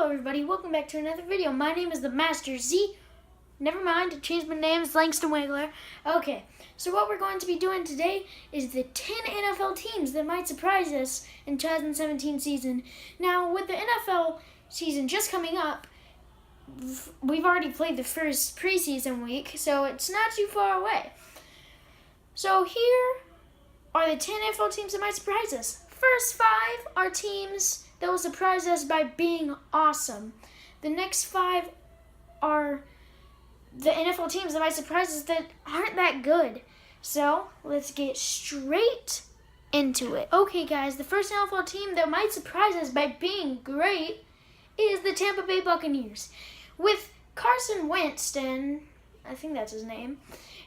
Hello everybody, welcome back to another video. My name is the Master Z. Never mind, I changed my name, it's Langston Wagler. Okay, so what we're going to be doing today is the 10 NFL teams that might surprise us in 2017 season. Now, with the NFL season just coming up, we've already played the first preseason week, so it's not too far away. So here are the 10 NFL teams that might surprise us. First 5 are teams that will surprise us by being awesome. The next 5 are the NFL teams that might surprise us that aren't that good. So, let's get straight into it. Okay, guys, the first NFL team that might surprise us by being great is the Tampa Bay Buccaneers. With Carson Wentz, and I think that's his name,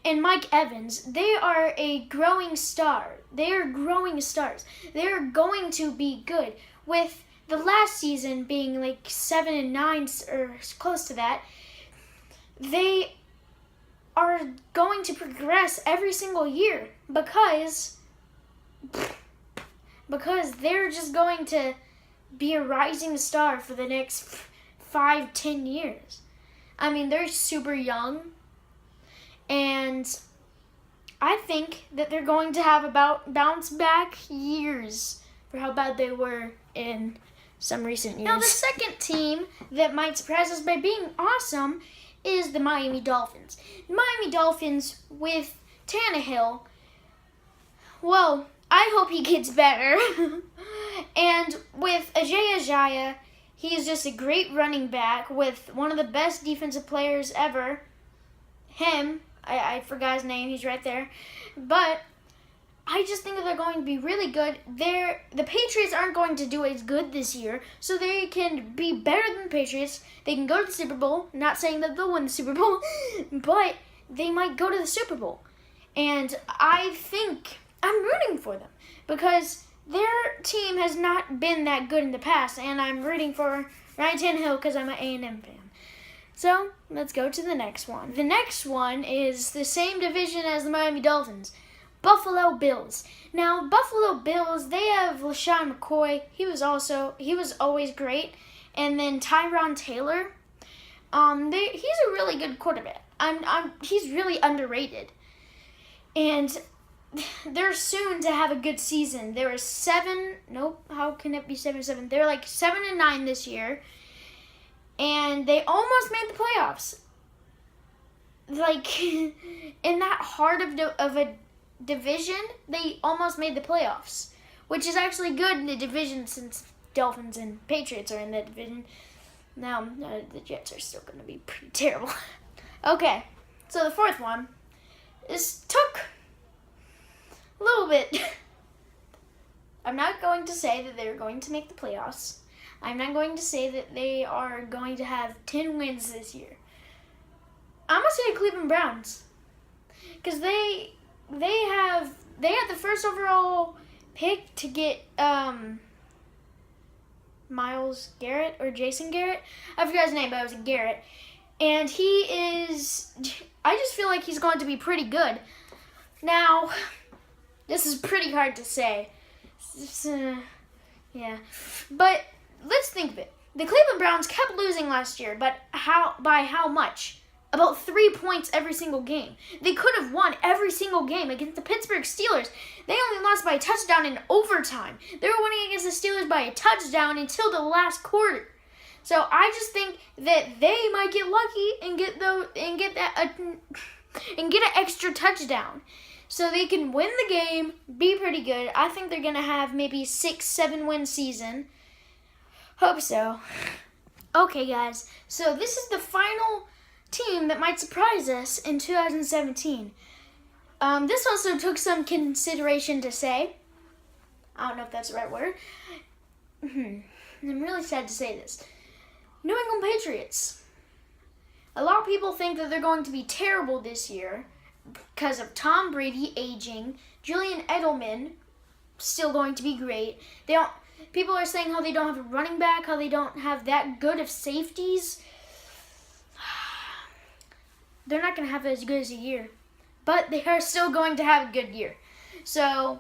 and Mike Evans, they are a growing star. They are growing stars. They are going to be good. With the last season being like 7-9 or close to that, they are going to progress every single year because they're just going to be a rising star for the next 5-10 years. I mean, they're super young, and I think that they're going to have about bounce back years for how bad they were in some recent years. Now, the second team that might surprise us by being awesome is the Miami Dolphins. Miami Dolphins with Tannehill, well, I hope he gets better. And with Ajayi, he is just a great running back with one of the best defensive players ever. I forgot his name, he's right there. But I just think that they're going to be really good. The Patriots aren't going to do as good this year, so they can be better than the Patriots. They can go to the Super Bowl. Not saying that they'll win the Super Bowl, but they might go to the Super Bowl. And I think I'm rooting for them because their team has not been that good in the past, and I'm rooting for Ryan Tannehill because I'm an A&M fan. So, let's go to the next one. The next one is the same division as the Miami Dolphins. Buffalo Bills. Now, Buffalo Bills, they have LaShawn McCoy. He was always great. And then Tyrod Taylor. He's a really good quarterback. He's really underrated. And they're soon to have a good season. They were how can it be 7-7? They're like 7-9 this year. And they almost made the playoffs. Like, in that heart of a division, they almost made the playoffs, which is actually good in the division since Dolphins and Patriots are in that division. Now, the Jets are still going to be pretty terrible. Okay, so the fourth one took a little bit. I'm not going to say that they're going to make the playoffs. I'm not going to say that they are going to have 10 wins this year. I'm going to say the Cleveland Browns, because they had the first overall pick to get Myles Garrett or Jason Garrett. I forgot his name, but it was Garrett. And I just feel like he's going to be pretty good. Now, this is pretty hard to say. Yeah. But let's think of it. The Cleveland Browns kept losing last year, but by how much? About 3 points every single game. They could have won every single game against the Pittsburgh Steelers. They only lost by a touchdown in overtime. They were winning against the Steelers by a touchdown until the last quarter. So I just think that they might get lucky and get an extra touchdown, so they can win the game, be pretty good. I think they're gonna have maybe 6-7 win season. Hope so. Okay, guys. So this is the final team that might surprise us in 2017. This also took some consideration to say. I don't know if that's the right word. I'm really sad to say this. New England Patriots. A lot of people think that they're going to be terrible this year because of Tom Brady aging, Julian Edelman still going to be great. People are saying how they don't have a running back, how they don't have that good of safeties. They're not going to have as good as a year, but they are still going to have a good year. So,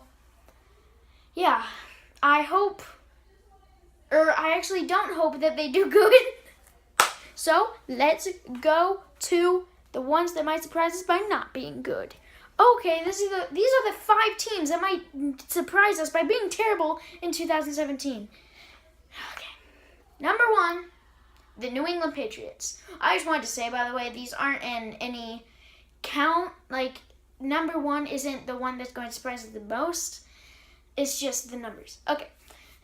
yeah, I hope Or I actually don't hope that they do good. So let's go to the ones that might surprise us by not being good. Okay, these are the 5 teams that might surprise us by being terrible in 2017. Okay. Number 1, the New England Patriots. I just wanted to say, by the way, these aren't in any count. Like, number 1 isn't the one that's going to surprise us the most. It's just the numbers. Okay.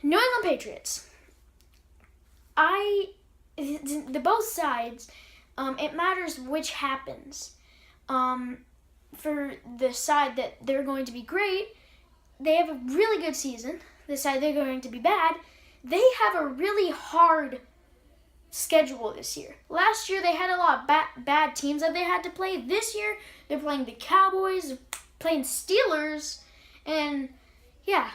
New England Patriots. The both sides, it matters which happens. For the side that they're going to be great, they have a really good season. The side they're going to be bad, they have a really hard schedule this year. Last year, they had a lot of bad teams that they had to play. This year, they're playing the Cowboys, they're playing Steelers, and yeah,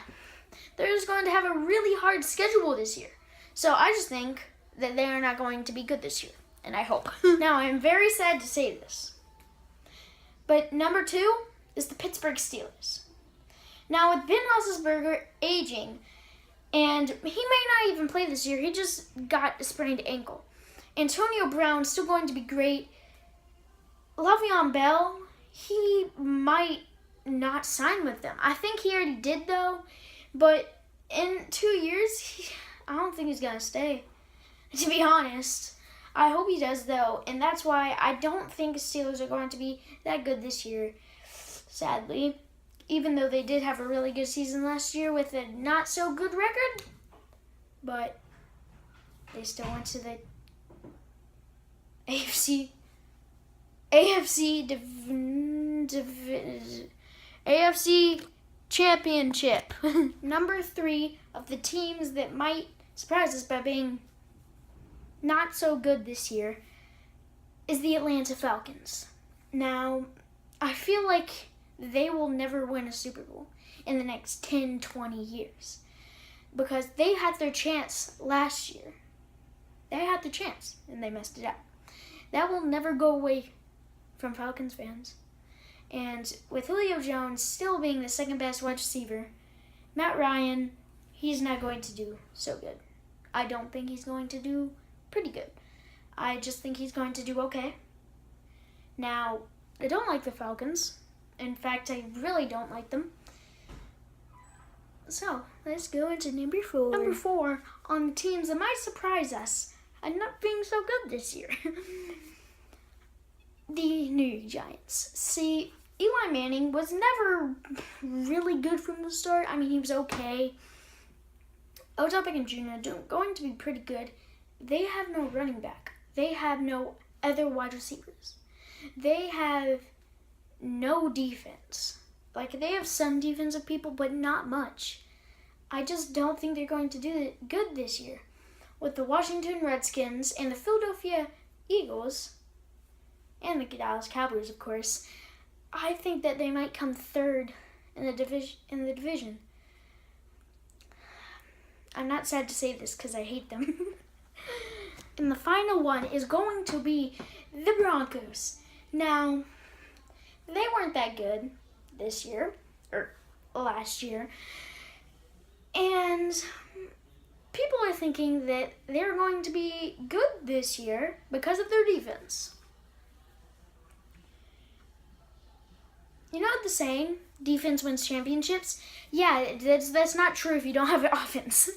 they're just going to have a really hard schedule this year. So I just think that they are not going to be good this year, and I hope. Now, I'm very sad to say this, but number 2 is the Pittsburgh Steelers. Now, with Ben Roethlisberger aging, and he may not even play this year, he just got a sprained ankle. Antonio Brown's still going to be great. Le'Veon Bell, he might not sign with them. I think he already did, though, but in 2 years, I don't think he's going to stay, to be honest. I hope he does, though, and that's why I don't think Steelers are going to be that good this year, sadly. Even though they did have a really good season last year with a not-so-good record, but they still went to the AFC Championship. Number 3 of the teams that might surprise us by being not so good this year is the Atlanta Falcons. Now, I feel like they will never win a Super Bowl in the next 10, 20 years because they had their chance last year. They had the chance, and they messed it up. That will never go away from Falcons fans. And with Julio Jones still being the second best wide receiver, Matt Ryan, he's not going to do so good. I don't think he's going to do pretty good. I just think he's going to do okay. Now, I don't like the Falcons. In fact, I really don't like them. So, let's go into number 4. Number 4 on the teams that might surprise us and not being so good this year. The New York Giants. See, Eli Manning was never really good from the start. I mean, he was okay. Odell Beckham Jr. going to be pretty good. They have no running back. They have no other wide receivers. They have no defense. Like, they have some defensive people, but not much. I just don't think they're going to do it good this year. With the Washington Redskins and the Philadelphia Eagles, and the Dallas Cowboys, of course, I think that they might come 3rd in the division. I'm not sad to say this because I hate them. And the final one is going to be the Broncos. Now, they weren't that good this year, or last year. And people are thinking that they're going to be good this year because of their defense. You know the saying, defense wins championships? Yeah, that's not true if you don't have an offense.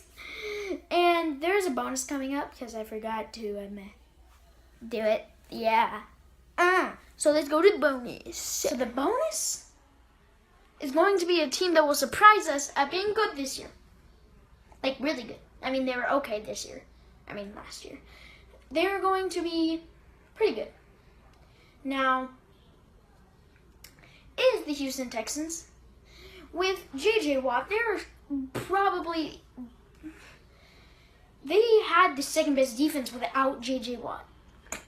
And there's a bonus coming up because I forgot to do it. Yeah. So let's go to the bonus. So the bonus is going to be a team that will surprise us at being good this year. Like, really good. I mean, they were okay this year. I mean, last year. They're going to be pretty good. Now, is the Houston Texans. With J.J. Watt, they had the second best defense without J.J. Watt.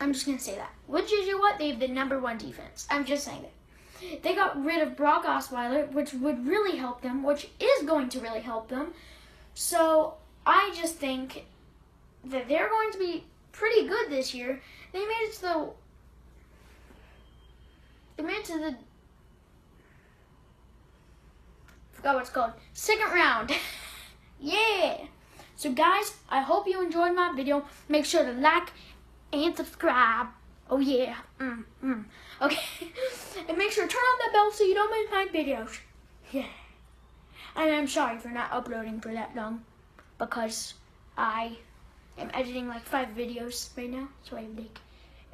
I'm just going to say that. With J.J. Watt, they have the number 1 defense. I'm just saying that. They got rid of Brock Osweiler, which would really help them, which is going to really help them. So, I just think that they're going to be pretty good this year. They made it to the forgot what it's called. Second round. Yeah. So guys, I hope you enjoyed my video. Make sure to like and subscribe. Oh yeah. Okay. And make sure to turn on that bell so you don't miss my videos. Yeah. And I'm sorry for not uploading for that long, because I am editing like 5 videos right now. So I have like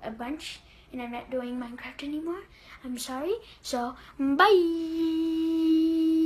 a bunch, and I'm not doing Minecraft anymore. I'm sorry. So bye.